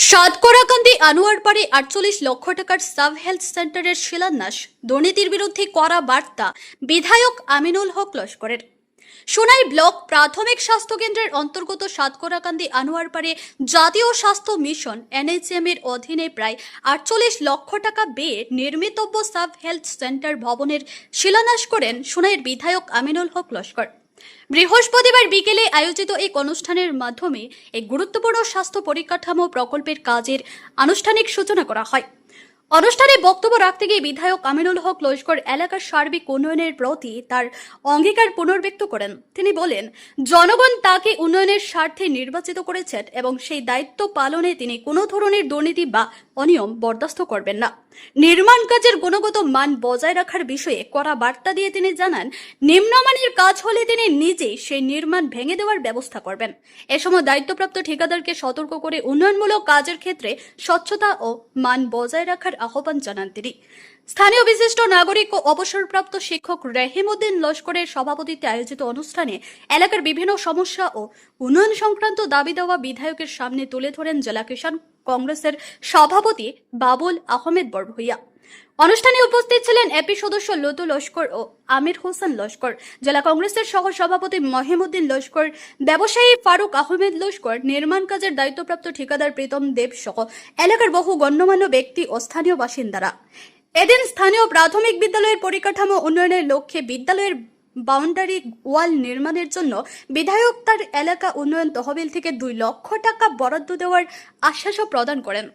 সাতকড়াকান্দি আনোয়ারপাড়ে ৪৮ লক্ষ টাকার sub health সেন্টারের শিলান্যাস, দুর্নীতির বিরুদ্ধে কড়া বার্তা বিধায়ক আমিনুল হক লস্করের। সোনাই ব্লক প্রাথমিক স্বাস্থ্য কেন্দ্রের অন্তর্গত সাতকড়াকান্দি আনোয়ারপাড়ে জাতীয় স্বাস্থ্য মিশন এনএইচএম এর অধীনে প্রায় ৪৮ লক্ষ টাকা ব্যয়ে নির্মিতব্য সাব হেলথ সেন্টার ভবনের শিলান্যাস করেন সোনাইয়ের বিধায়ক আমিনুল হক লস্কর। বৃহস্পতিবার বিকেলে আয়োজিত এক অনুষ্ঠানের মাধ্যমে এক গুরুত্বপূর্ণ স্বাস্থ্য পরিকাঠামো প্রকল্পের কাজের আনুষ্ঠানিক সূচনা করা হয়। অনুষ্ঠানে বক্তব্য রাখতে গিয়ে বিধায়ক আমিনুল হক লস্কর এলাকার সার্বিক উন্নয়নের প্রতি তার অঙ্গীকার পুনর্ব্যক্ত করেন। তিনি বলেন, জনগণ তাকে উন্নয়নের স্বার্থে নির্বাচিত করেছেন এবং সেই দায়িত্ব পালনে তিনি কোনো ধরনের দুর্নীতি বা অনিয়ম বরদাস্ত করবেন না। নির্মাণ কাজের গুণগত মান বজায় রাখার বিষয়ে কড়া বার্তা দিয়ে তিনি জানান, নিম্নমানের কাজ হলে তিনি নিজেই সেই নির্মাণ ভেঙে দেওয়ার ব্যবস্থা করবেন। এ সময় দায়িত্বপ্রাপ্ত ঠিকাদারকে সতর্ক করে উন্নয়নমূলক কাজের ক্ষেত্রে স্বচ্ছতা ও মান বজায় রাখার আহ্বান জানান তিনি। স্থানীয় বিশিষ্ট নাগরিক ও অবসরপ্রাপ্ত শিক্ষক রহিমউদ্দিন লস্করের সভাপতিত্বে আয়োজিত অনুষ্ঠানে এলাকার বিভিন্ন সমস্যা ও উন্নয়ন সংক্রান্ত দাবি দেওয়া বিধায়কের সামনে তুলে ধরেন জেলা কিষাণ কংগ্রেসের সভাপতি বাবুল আহমেদ বড়ভূইয়া। অনুষ্ঠানে উপস্থিত ছিলেন এপি সদস্য লতু লস্কর ও আমির হোসেন লস্কর, জেলা কংগ্রেসের সহ সভাপতি মহিমউদ্দিন লস্কর, ব্যবসায়ী ফারুক আহমেদ লস্কর, নির্মাণ কাজের দায়িত্বপ্রাপ্ত ঠিকাদার প্রীতম দেব সহ এলাকার বহু গণ্যমান্য ব্যক্তি ও স্থানীয় বাসিন্দারা। এদিন স্থানীয় প্রাথমিক বিদ্যালয়ের পরিকাঠামো উন্নয়নের লক্ষ্যে বিদ্যালয়ের বাউন্ডারি ওয়াল নির্মাণের জন্য বিধায়ক তার এলাকা উন্নয়ন তহবিল থেকে 2 লক্ষ টাকা বরাদ্দ দেওয়ার আশ্বাসও প্রদান করেন।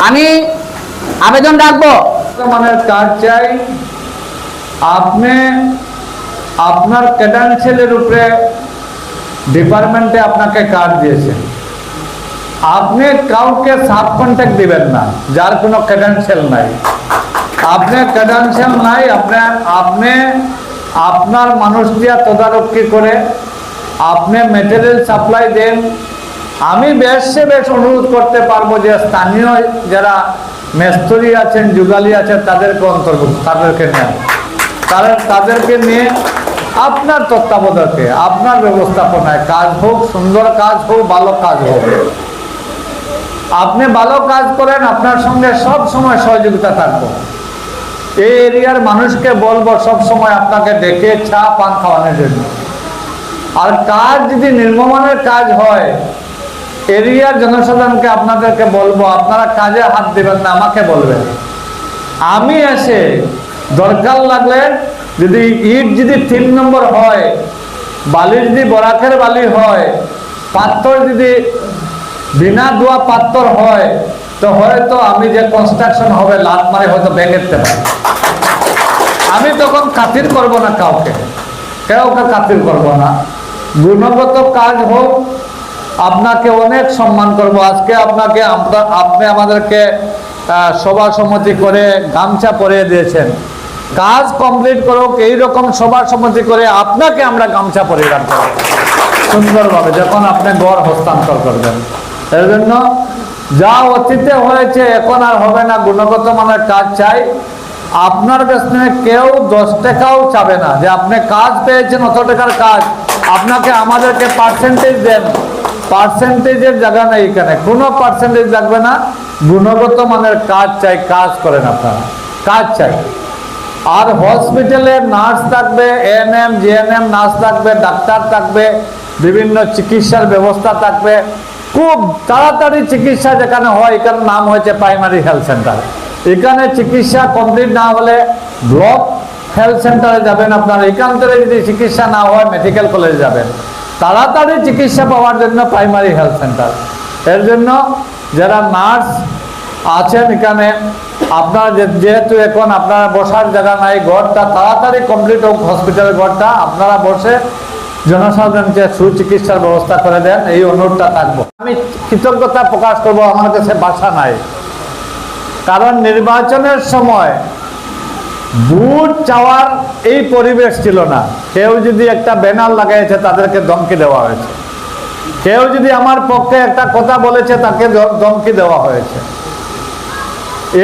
আমি আবেদন রাখবো, মানের কাজ চাই। আপনি আপনার ক্রেডেনশিয়ালের উপরে ডিপার্টমেন্টে আপনাকে কাজ দিয়েছেন, আপনি কাউকে সাব কন্ট্রাক্ট দিবেন না যার কোনো ক্রেডেনশিয়াল নাই। আপনি ক্রেডেনশিয়াল নাই, আপনি আপনার মানুষ দিয়া তদারকি করে আপনি মেটেরিয়াল সাপ্লাই দেন। আমি বেশ অনুরোধ করতে পারবো যে স্থানীয় যারা মেস্তরি আছেন, যুগালি আছেন, তাদেরকে নেন, তাদেরকে নিয়ে আপনার তত্ত্বাবধানে আপনার ব্যবস্থাপনায় কাজ হোক, সুন্দর কাজ হোক, ভালো কাজ হোক। আপনি ভালো কাজ করেন, আপনার সঙ্গে সব সময় সহযোগিতা থাকবো। এই এরিয়ার মানুষকে বলবো সব সময় আপনাকে ডেকে চা পান খাওয়ানোর জন্য। আর কাজ যদি নিম্নমানের কাজ হয়, এরিয়ার জনসাধারণকে আপনাদেরকে বলবো আপনারা কাজে হাত দেবেন না, আমাকে বলবেন। আমি এসে দরকার লাগলে যদি ইট যদি 3 নম্বর হয়, বালি যদি বরাকের বালি হয়, পাথর যদি বিনা দোয়া পাথর হয়, তো হয়তো আমি যে কনস্ট্রাকশন হবে লাত মারে হয়তো ভেঙে দিতে পারি। আমি তখন খাতির করব না, কাউকে খাতির করব না। গুণগত কাজ হোক, আপনাকে অনেক সম্মান করব। আজকে আপনি আমাদেরকে সভা সমিতি করে গামছা পরিয়ে দিয়েছেন। কাজ কমপ্লিট করুক, এইরকম সভা সমিতি করে আপনাকে আমরা গামছা পরিয়ে রাখবো সুন্দরভাবে যখন আপনি গড় হস্তান্তর করবেন। এর জন্য যা অতীতে হয়েছে এখন আর হবে না। গুণগত মানের কাজ চাই। আপনার কাছে কেউ 10 টাকাও চাবে না যে আপনি কাজ পেয়েছেন, অত টাকার কাজ আপনাকে আমাদেরকে পার্সেন্টেজ দেন। পার্সেন্টেজের জায়গা নেই এখানে, কোনো পার্সেন্টেজ লাগবে না। গুণগত মানের কাজ চাই, কাজ করেন আপনারা, কাজ চাই। আর হসপিটালে নার্স থাকবে, এএনএম জিএনএম নার্স থাকবে, ডাক্তার থাকবে, বিভিন্ন চিকিৎসার ব্যবস্থা থাকবে। খুব তাড়াতাড়ি চিকিৎসা যেখানে হয়, এখানে নাম হয়েছে প্রাইমারি হেলথ সেন্টার। এখানে চিকিৎসা কমপ্লিট না হলে ব্লক হেলথ সেন্টারে যাবেন আপনারা। এখান থেকে যদি চিকিৎসা না হয় মেডিকেল কলেজে যাবেন। তাড়াতাড়ি চিকিৎসা পাওয়ার জন্য প্রাইমারি হেলথ সেন্টার। এর জন্য যারা নার্স আছেন এখানে, আপনারা যেহেতু এখন আপনারা বসার জায়গা নাই, ঘরটা তাড়াতাড়ি কমপ্লিট হোক, হসপিটালের ঘরটা আপনারা বসে জনসাধারণকে সুচিকিৎসার ব্যবস্থা করে দেন, এই অনুরোধটা থাকবো। আমি কৃতজ্ঞতা প্রকাশ করবো, আমার কাছে ভাষা নাই। কারণ নির্বাচনের সময় ভোট চাওয়ার এই পরিবেশ ছিল না। কেউ যদি একটা ব্যানার লাগাইছে তাদেরকে ধমকি দেওয়া হয়েছে, কেউ যদি আমার পক্ষে একটা কথা বলেছে তাকে ধমকি দেওয়া হয়েছে।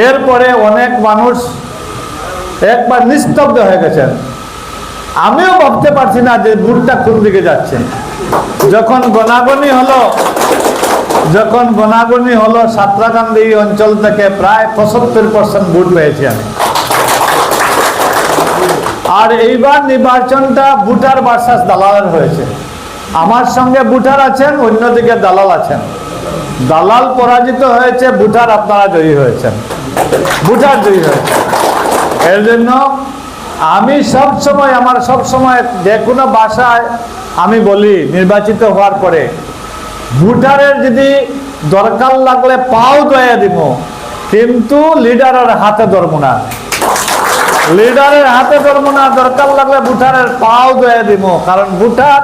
এরপরে অনেক মানুষ একবার নিস্তব্ধ হয়ে গেছেন। আমিও ভাবতে পারছি না যে ভোটটা কোন দিকে যাচ্ছে। যখন গণাগণি হলো সাঁতরাগান্ধী অঞ্চল থেকে প্রায় 75% ভোট পেয়েছি আমি। আর এইবার নির্বাচনটা ভোটার ভার্সাস দালালের হয়েছে। আমার সঙ্গে ভোটার আছেন, অন্যদিকে দালাল আছেন। দালাল পরাজিত হয়েছে, ভোটার আপনারা জয়ী হয়েছেন, ভোটার জয়ী হয়েছে। এর জন্য আমি আমার সব সময় যে কোনো ভাষায় আমি বলি, নির্বাচিত হওয়ার পরে ভোটারের যদি দরকার লাগলে পাও দয়া দিব, কিন্তু লিডারের হাতে ধরবো না, লিডারের হাতে ধরবো না। দরকার লাগলে ভোটারের পাও দয়া দিব, কারণ ভোটার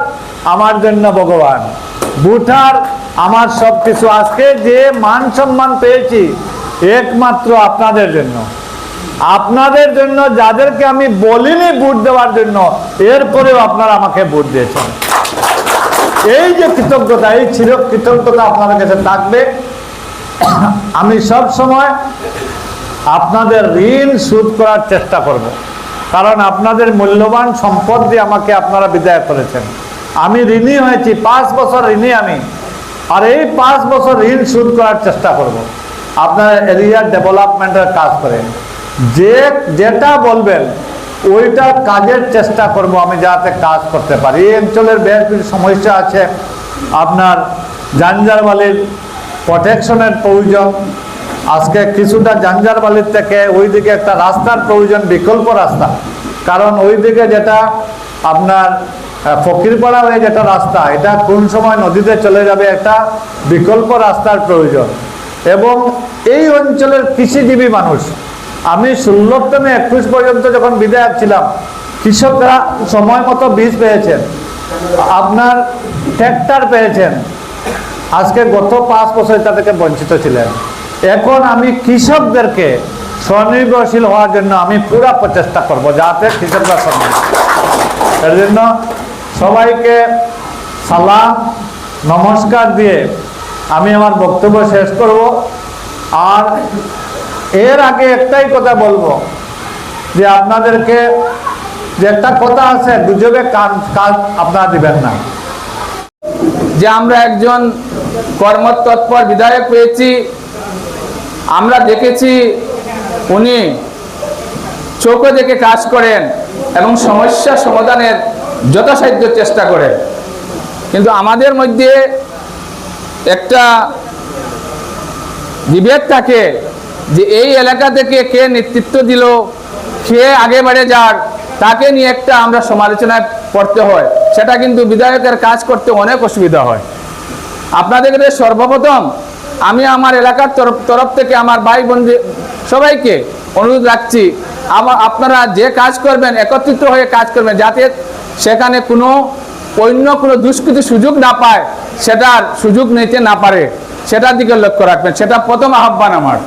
আমার জন্য ভগবান, ভোটার আমার সবকিছু। আজকে যে মান সম্মান পেয়েছি একমাত্র আপনাদের জন্য, আপনাদের জন্য, যাদেরকে আমি বলিনি ভোট দেওয়ার জন্য, এরপরেও আপনারা আমাকে ভোট দিয়েছেন। এই যে কৃতজ্ঞতা, এই চির কৃতজ্ঞতা আপনাদের কাছে থাকবে। আমি সব সময় আপনাদের ঋণ শোধ করার চেষ্টা করব, কারণ আপনাদের মূল্যবান সম্পদ দিয়ে আমাকে আপনারা বিদায় করেছেন। আমি ঋণী হয়েছি, 5 বছর ঋণী আমি, আর এই 5 বছর ঋণ শোধ করার চেষ্টা করব। আপনার এরিয়ার ডেভেলপমেন্টের কাজ করেন, যেটা বলবেন ওইটা কাজের চেষ্টা করব আমি, যাতে কাজ করতে পারি। এই অঞ্চলের বেশ কিছু সমস্যা আছে, আপনার জাঞ্জারবালির প্রোটেকশনের প্রয়োজন। আজকে কিছুটা জাঞ্জারবালির থেকে ওইদিকে একটা রাস্তার প্রয়োজন, বিকল্প রাস্তা, কারণ ওইদিকে যেটা আপনার ফকিরপাড়া হয়ে যেটা রাস্তা, এটা কোন সময় নদীতে চলে যাবে, একটা বিকল্প রাস্তার প্রয়োজন। এবং এই অঞ্চলের কৃষিজীবী মানুষ, আমি 16 থেকে 21 পর্যন্ত যখন বিধায়ক ছিলাম, কৃষকরা সময় মতো বীজ পেয়েছেন, আপনার ট্র্যাক্টর পেয়েছেন। আজকে গত 5 বছর এটা থেকে বঞ্চিত ছিলেন। এখন আমি কৃষকদেরকে স্বনির্ভরশীল হওয়ার জন্য আমি পুরা প্রচেষ্টা করব, যাতে কৃষকরা স্বনির্ভর। এর জন্য সবাইকে সালাম নমস্কার দিয়ে আমি আমার বক্তব্য শেষ করব। আর এর আগে একটাই কথা বলবো, যে আপনাদেরকে যে একটা কথা আছে, দুজনে কাজ আপনারা দিবেন না। যে আমরা একজন কর্মতৎপর বিধায়ক পেয়েছি, আমরা দেখেছি উনি চোখে দেখে কাজ করেন এবং সমস্যা সমাধানের যথাসাধ্য চেষ্টা করেন। কিন্তু আমাদের মধ্যে একটা বিভেদ থাকে যে এই এলাকা থেকে কে নেতৃত্ব দিল, কে আগে বেড়ে যাক, তাকে নিয়ে একটা আমরা সমালোচনায় পড়তে হয়। সেটা কিন্তু বিধায়কের কাজ করতে অনেক অসুবিধা হয়। আপনাদের সর্বপ্রথম আমি আমার এলাকার তরফ থেকে আমার ভাই বন্ধু সবাইকে অনুরোধ রাখছি, আপনারা যে কাজ করবেন একত্রিত হয়ে কাজ করবেন, যাতে সেখানে অন্য কোনো দুষ্কৃতি সুযোগ না পায়, সেটার সুযোগ নিতে না পারে, সেটার দিকে লক্ষ্য রাখবেন। সেটা প্রথম আহ্বান আমার।